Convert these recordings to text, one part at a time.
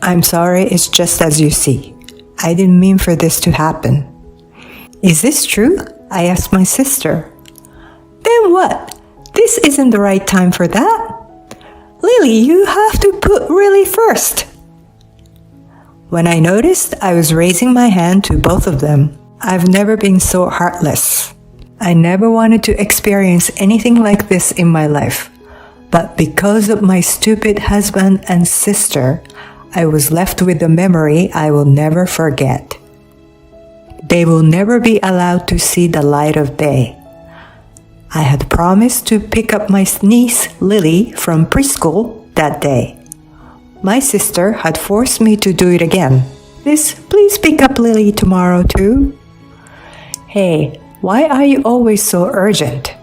I'm sorry, it's just as you see. I didn't mean for this to happen. Is this true? I asked my sister. Then what? This isn't the right time for that. Lily, you have to put really first. When I noticed, I was raising my hand to both of them. I've never been so heartless. I never wanted to experience anything like this in my life. But because of my stupid husband and sister, I was left with a memory I will never forget. They will never be allowed to see the light of day. I had promised to pick up my niece, Lily, from preschool that day. My sister had forced me to do it again. Please pick up Lily tomorrow too. Hey, why are you always so urgent?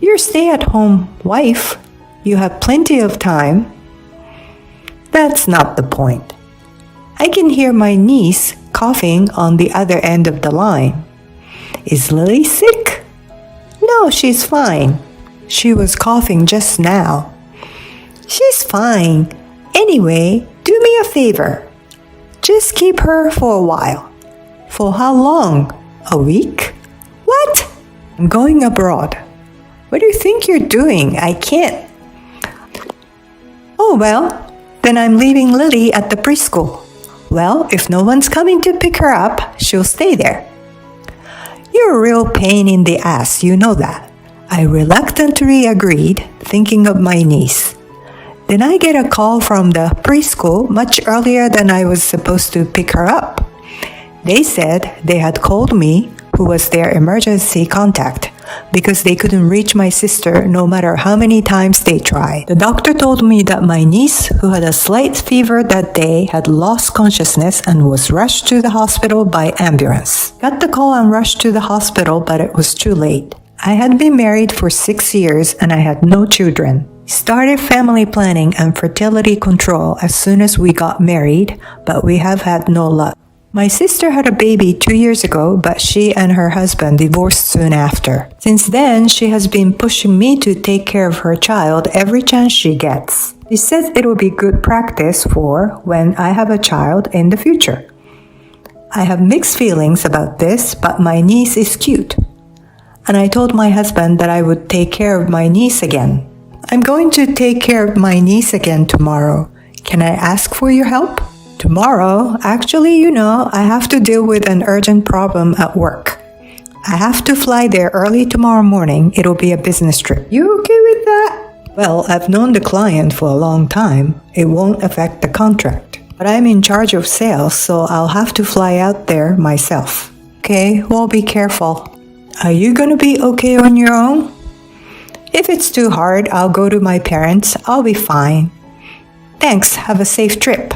You're stay-at-home wife. You have plenty of time. That's not the point. I can hear my niece coughing on the other end of the line. Is Lily sick? No, she's fine. She was coughing just now. She's fine. Anyway, do me a favor. Just keep her for a while. For how long? A week? What? I'm going abroad. What do you think you're doing? I can't. Oh, well, then I'm leaving Lily at the preschool. Well, if no one's coming to pick her up, she'll stay there. You're a real pain in the ass, you know that. I reluctantly agreed, thinking of my niece. Then I get a call from the preschool much earlier than I was supposed to pick her up. They said they had called me, who was their emergency contact, because they couldn't reach my sister no matter how many times they tried. The doctor told me that my niece, who had a slight fever that day, had lost consciousness and was rushed to the hospital by ambulance. Got the call and rushed to the hospital, but it was too late. I had been married for 6 years and I had no children. Started family planning and fertility control as soon as we got married, but we have had no luck. My sister had a baby 2 years ago, but she and her husband divorced soon after. Since then, she has been pushing me to take care of her child every chance she gets. She says it will be good practice for when I have a child in the future. I have mixed feelings about this, but my niece is cute. And I told my husband that I would take care of my niece again. I'm going to take care of my niece again tomorrow. Can I ask for your help? Tomorrow? Actually, I have to deal with an urgent problem at work. I have to fly there early tomorrow morning. It'll be a business trip. You okay with that? Well, I've known the client for a long time. It won't affect the contract. But I'm in charge of sales, so I'll have to fly out there myself. Okay, well, be careful. Are you gonna be okay on your own? If it's too hard, I'll go to my parents. I'll be fine. Thanks, have a safe trip.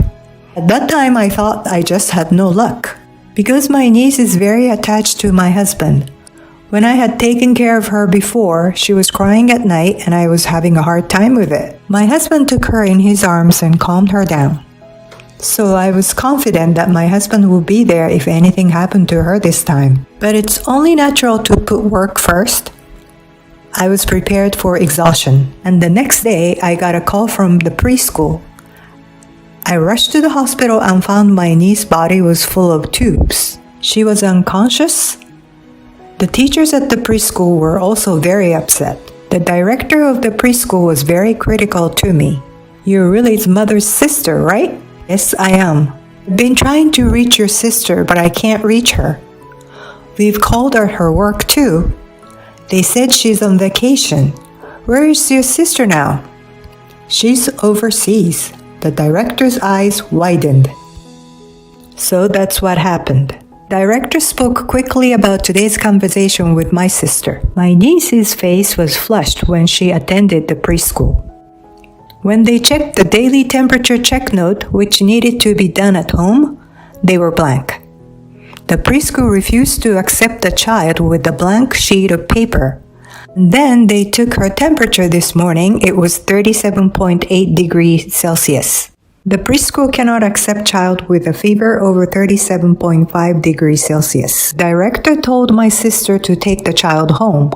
At that time, I thought I just had no luck. Because my niece is very attached to my husband. When I had taken care of her before, she was crying at night and I was having a hard time with it. My husband took her in his arms and calmed her down. So I was confident that my husband would be there if anything happened to her this time. But it's only natural to put work first. I was prepared for exhaustion. And the next day, I got a call from the preschool. I rushed to the hospital and found my niece's body was full of tubes. She was unconscious. The teachers at the preschool were also very upset. The director of the preschool was very critical to me. You're Lily's mother's sister, right? Yes, I am. I've been trying to reach your sister, but I can't reach her. We've called her at her work too. They said she's on vacation. Where is your sister now? She's overseas. The director's eyes widened. So that's what happened. Director spoke quickly about today's conversation with my sister. My niece's face was flushed when she attended the preschool. When they checked the daily temperature check note, which needed to be done at home, they were blank. The preschool refused to accept the child with a blank sheet of paper. Then they took her temperature this morning. It was 37.8 degrees Celsius. The preschool cannot accept child with a fever over 37.5 degrees Celsius. Director told my sister to take the child home.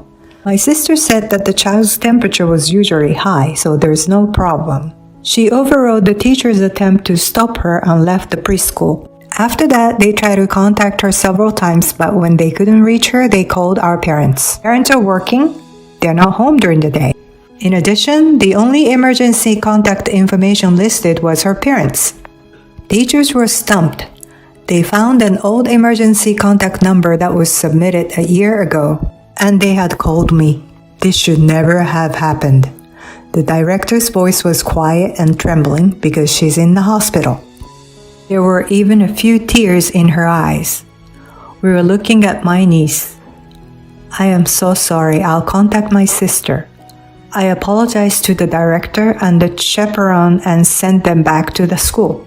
My sister said that the child's temperature was usually high, so there's no problem. She overrode the teacher's attempt to stop her and left the preschool. After that, they tried to contact her several times, but when they couldn't reach her, they called our parents. Parents are working. They're not home during the day. In addition, the only emergency contact information listed was her parents. Teachers were stumped. They found an old emergency contact number that was submitted a year ago, and they had called me. This should never have happened. The director's voice was quiet and trembling because she's in the hospital. There were even a few tears in her eyes. We were looking at my niece. I am so sorry. I'll contact my sister. I apologized to the director and the chaperone and sent them back to the school.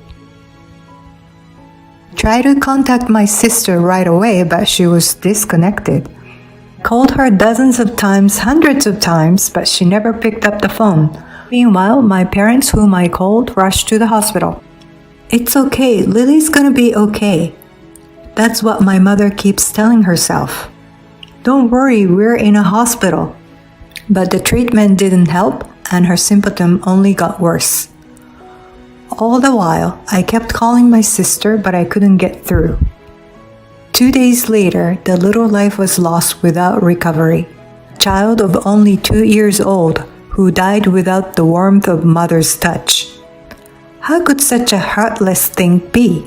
Tried to contact my sister right away, but she was disconnected. Called her dozens of times, hundreds of times, but she never picked up the phone. Meanwhile, my parents, whom I called, rushed to the hospital. It's okay, Lily's gonna be okay. That's what my mother keeps telling herself. Don't worry, we're in a hospital. But the treatment didn't help, and her symptom only got worse. All the while, I kept calling my sister, but I couldn't get through. 2 days later, the little life was lost without recovery. A child of only 2 years old who died without the warmth of mother's touch. How could such a heartless thing be?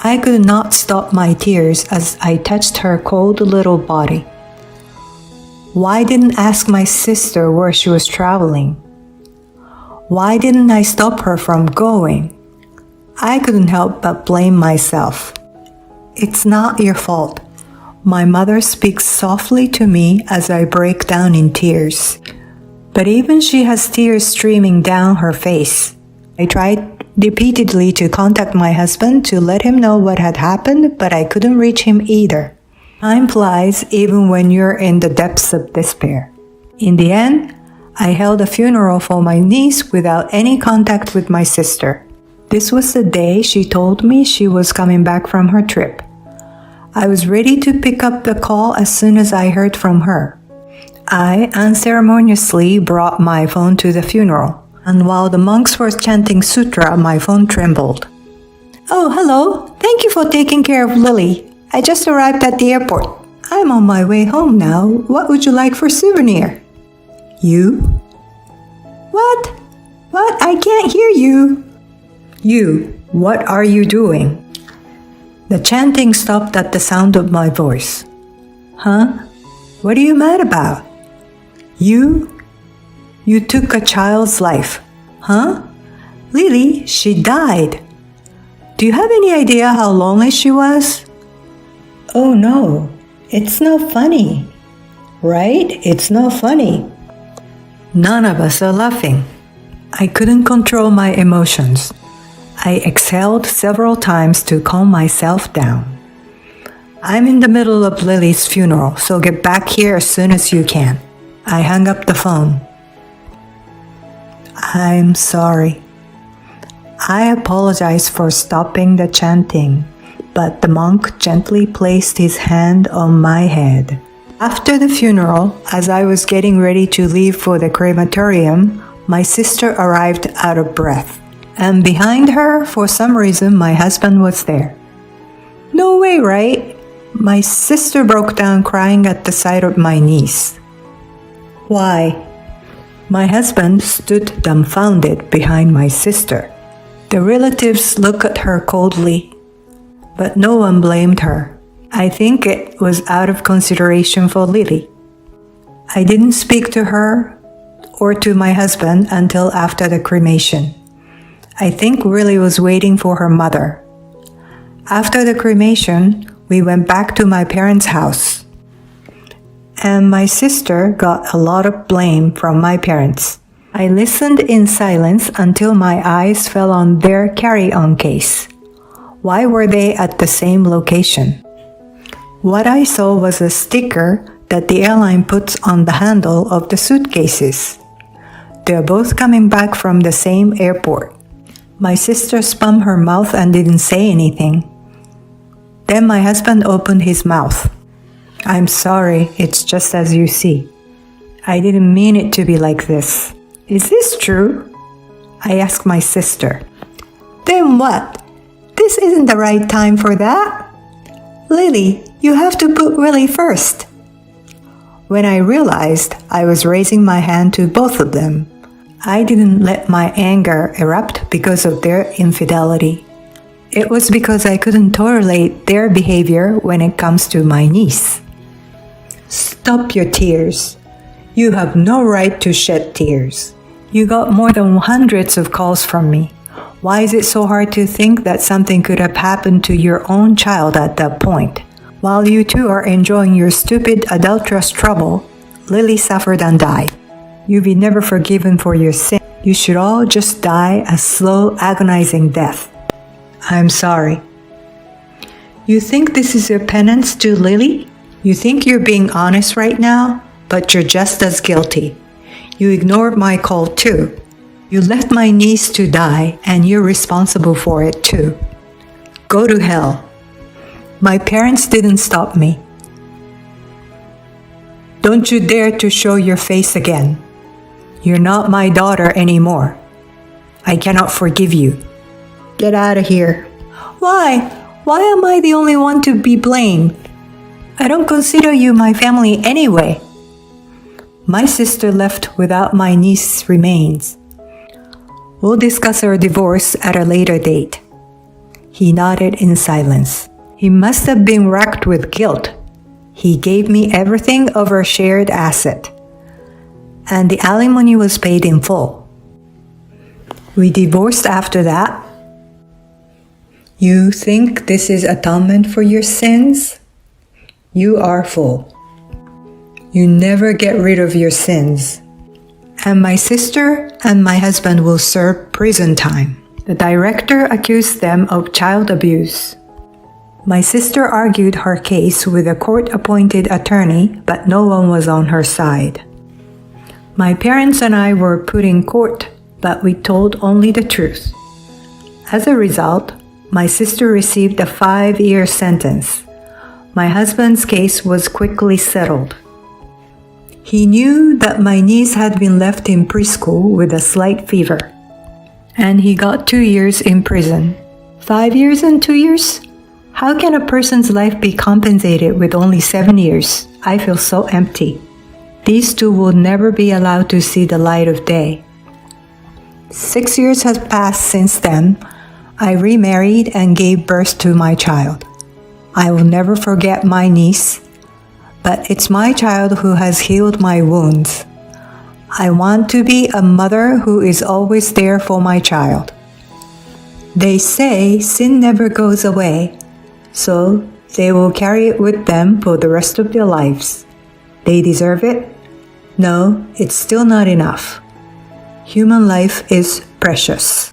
I could not stop my tears as I touched her cold little body. Why didn't I ask my sister where she was traveling? Why didn't I stop her from going? I couldn't help but blame myself. It's not your fault. My mother speaks softly to me as I break down in tears. But even she has tears streaming down her face. I tried repeatedly to contact my husband to let him know what had happened, but I couldn't reach him either. Time flies even when you're in the depths of despair. In the end, I held a funeral for my niece without any contact with my sister. This was the day she told me she was coming back from her trip. I was ready to pick up the call as soon as I heard from her. I unceremoniously brought my phone to the funeral, and while the monks were chanting sutra, my phone trembled. Oh, hello. Thank you for taking care of Lily. I just arrived at the airport. I'm on my way home now. What would you like for souvenir? You? What? What? I can't hear you. You, what are you doing? The chanting stopped at the sound of my voice. Huh? What are you mad about? You took a child's life. Huh? Lily, she died. Do you have any idea how lonely she was? Oh no, it's not funny. Right? It's not funny. None of us are laughing. I couldn't control my emotions. I exhaled several times to calm myself down. I'm in the middle of Lily's funeral, so get back here as soon as you can. I hung up the phone. I'm sorry. I apologize for stopping the chanting, but the monk gently placed his hand on my head. After the funeral, as I was getting ready to leave for the crematorium, my sister arrived out of breath. And behind her, for some reason, my husband was there. No way, right? My sister broke down crying at the sight of my niece. Why? My husband stood dumbfounded behind my sister. The relatives looked at her coldly, but no one blamed her. I think it was out of consideration for Lily. I didn't speak to her or to my husband until after the cremation. I think Lily was waiting for her mother. After the cremation, we went back to my parents' house. And my sister got a lot of blame from my parents. I listened in silence until my eyes fell on their carry-on case. Why were they at the same location? What I saw was a sticker that the airline puts on the handle of the suitcases. They're both coming back from the same airport. My sister spun her mouth and didn't say anything. Then my husband opened his mouth. I'm sorry, it's just as you see. I didn't mean it to be like this. Is this true? I asked my sister. Then what? This isn't the right time for that. Lily, you have to put Willie first. When I realized I was raising my hand to both of them, I didn't let my anger erupt because of their infidelity. It was because I couldn't tolerate their behavior when it comes to my niece. Stop your tears. You have no right to shed tears. You got more than hundreds of calls from me. Why is it so hard to think that something could have happened to your own child at that point? While you two are enjoying your stupid adulterous trouble, Lily suffered and died. You'll be never forgiven for your sin. You should all just die a slow, agonizing death. I'm sorry. You think this is your penance to Lily? You think you're being honest right now, but you're just as guilty. You ignored my call too. You let my niece to die, and you're responsible for it too. Go to hell. My parents didn't stop me. Don't you dare to show your face again. You're not my daughter anymore. I cannot forgive you. Get out of here. Why? Why am I the only one to be blamed? I don't consider you my family anyway. My sister left without my niece's remains. We'll discuss our divorce at a later date. He nodded in silence. He must have been racked with guilt. He gave me everything of our shared asset, and the alimony was paid in full. We divorced after that. You think this is atonement for your sins? You are full. You never get rid of your sins. And my sister and my husband will serve prison time. The director accused them of child abuse. My sister argued her case with a court-appointed attorney, but no one was on her side. My parents and I were put in court, but we told only the truth. As a result, my sister received a 5-year sentence. My husband's case was quickly settled. He knew that my niece had been left in preschool with a slight fever, and he got 2 years in prison. 5 years and 2 years? How can a person's life be compensated with only 7 years? I feel so empty. These two will never be allowed to see the light of day. 6 years has passed since then. I remarried and gave birth to my child. I will never forget my niece, but it's my child who has healed my wounds. I want to be a mother who is always there for my child. They say sin never goes away, so they will carry it with them for the rest of their lives. They deserve it? No, it's still not enough. Human life is precious.